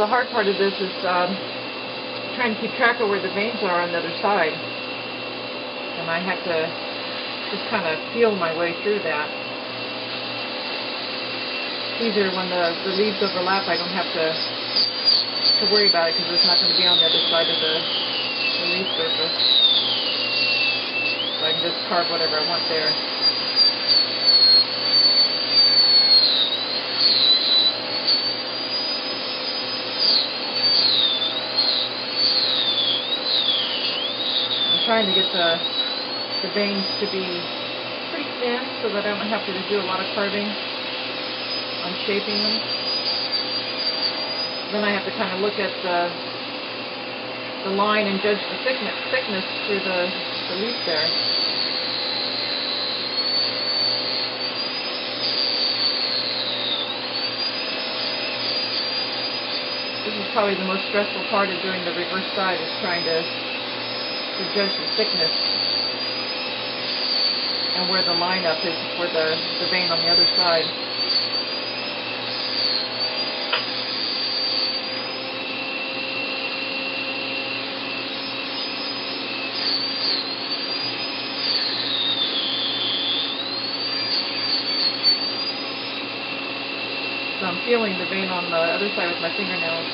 the hard part of this is trying to keep track of where the veins are on the other side. And I have to just kind of feel my way through that. It's easier when the leaves overlap. I don't have to worry about it because it's not going to be on the other side of the leaf surface. So I can just carve whatever I want there. I'm trying to get the veins to be pretty thin so that I don't have to do a lot of carving on shaping them. Then I have to kind of look at the line and judge the thickness through the leaf there. This is probably the most stressful part of doing the reverse side, is trying to judge the thickness and where the line up is for the vein on the other side. So I'm feeling the vein on the other side with my fingernails.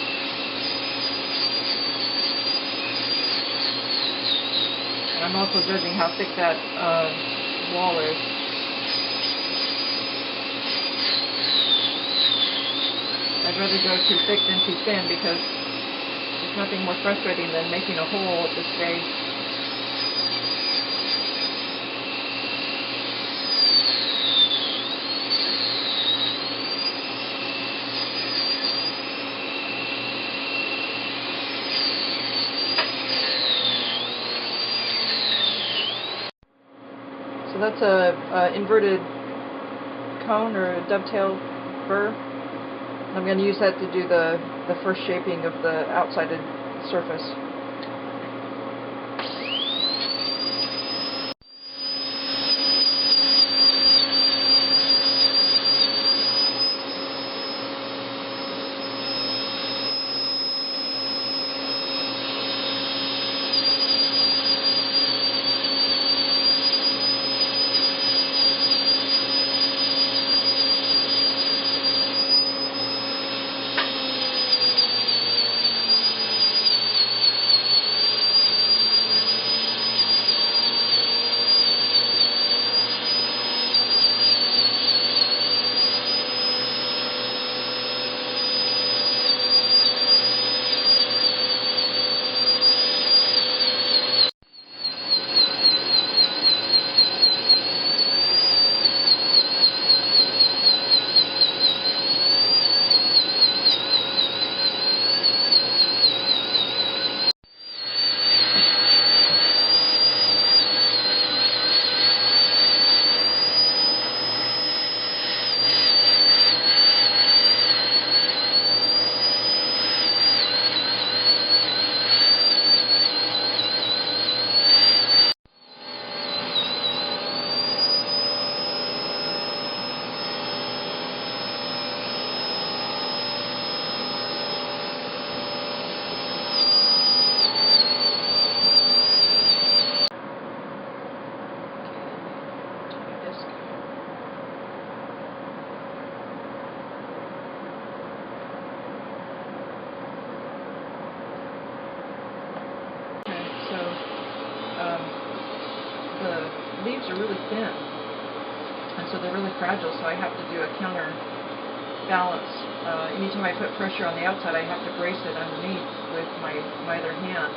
And I'm also judging how thick that wall is. I'd rather go too thick than too thin, because there's nothing more frustrating than making a hole at this stage. So that's a inverted cone or a dovetail burr. I'm going to use that to do the first shaping of the outside surface. The leaves are really thin, and so they're really fragile, so I have to do a counter balance. Anytime I put pressure on the outside, I have to brace it underneath with my other hand.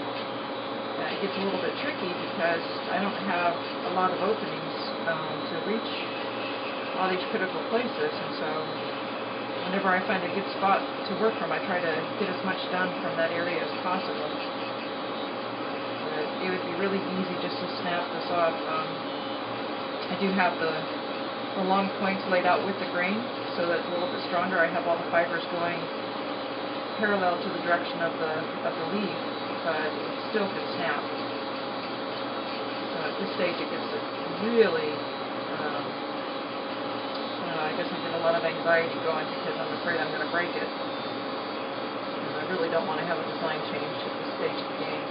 It gets a little bit tricky because I don't have a lot of openings to reach all these critical places, and so whenever I find a good spot to work from, I try to get as much done from that area as possible. It would be really easy just to snap this off. I do have the long points laid out with the grain, so that it's a little bit stronger. I have all the fibers going parallel to the direction of the leaf, but it still could snap. So at this stage it gets really, I guess I get a lot of anxiety going because I'm afraid I'm going to break it. And I'm really don't want to have a design change at this stage of the game.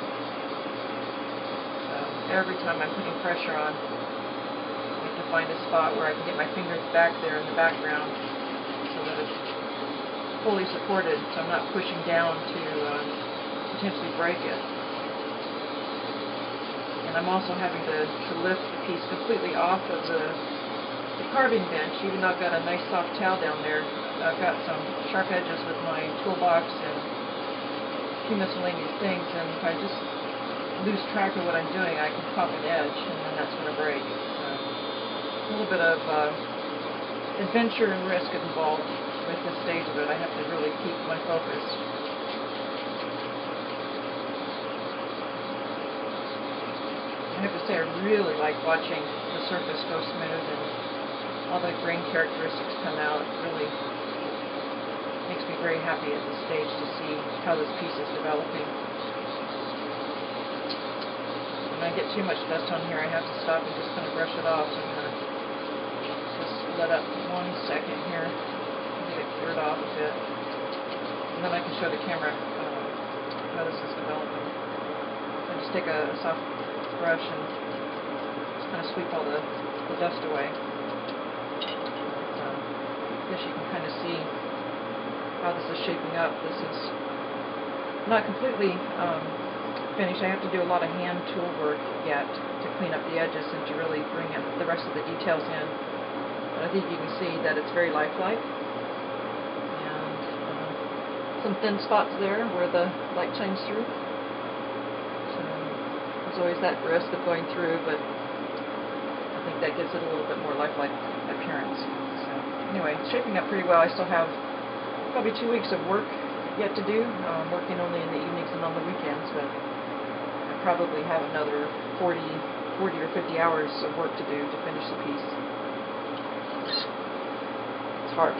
So every time I'm putting pressure on, I have to find a spot where I can get my fingers back there in the background so that it's fully supported, so I'm not pushing down to potentially break it. And I'm also having to lift the piece completely off of the carving bench, even though I've got a nice soft towel down there. I've got some sharp edges with my toolbox and a few miscellaneous things, and if I just lose track of what I'm doing, I can pop an edge, and then that's going to break. So a little bit of adventure and risk involved with this stage of it. I have to really keep my focus. I have to say I really like watching the surface go smooth and all the grain characteristics come out. It really makes me very happy at this stage to see how this piece is developing. When I get too much dust on here, I have to stop and just kind of brush it off. So I'm going to just let up 1 second here and get it cleared off a bit. And then I can show the camera how this is developing. I just take a soft brush and just kind of sweep all the dust away. I guess you can kind of see how this is shaping up. This is not completely finished. I have to do a lot of hand tool work yet to clean up the edges and to really bring in the rest of the details in. But I think you can see that it's very lifelike. And some thin spots there where the light shines through. So there's always that risk of going through, but I think that gives it a little bit more lifelike appearance. So anyway, it's shaping up pretty well. I still have probably 2 weeks of work yet to do. I'm working only in the evenings and on the weekends, but I probably have another 40 or 50 hours of work to do to finish the piece. It's hard.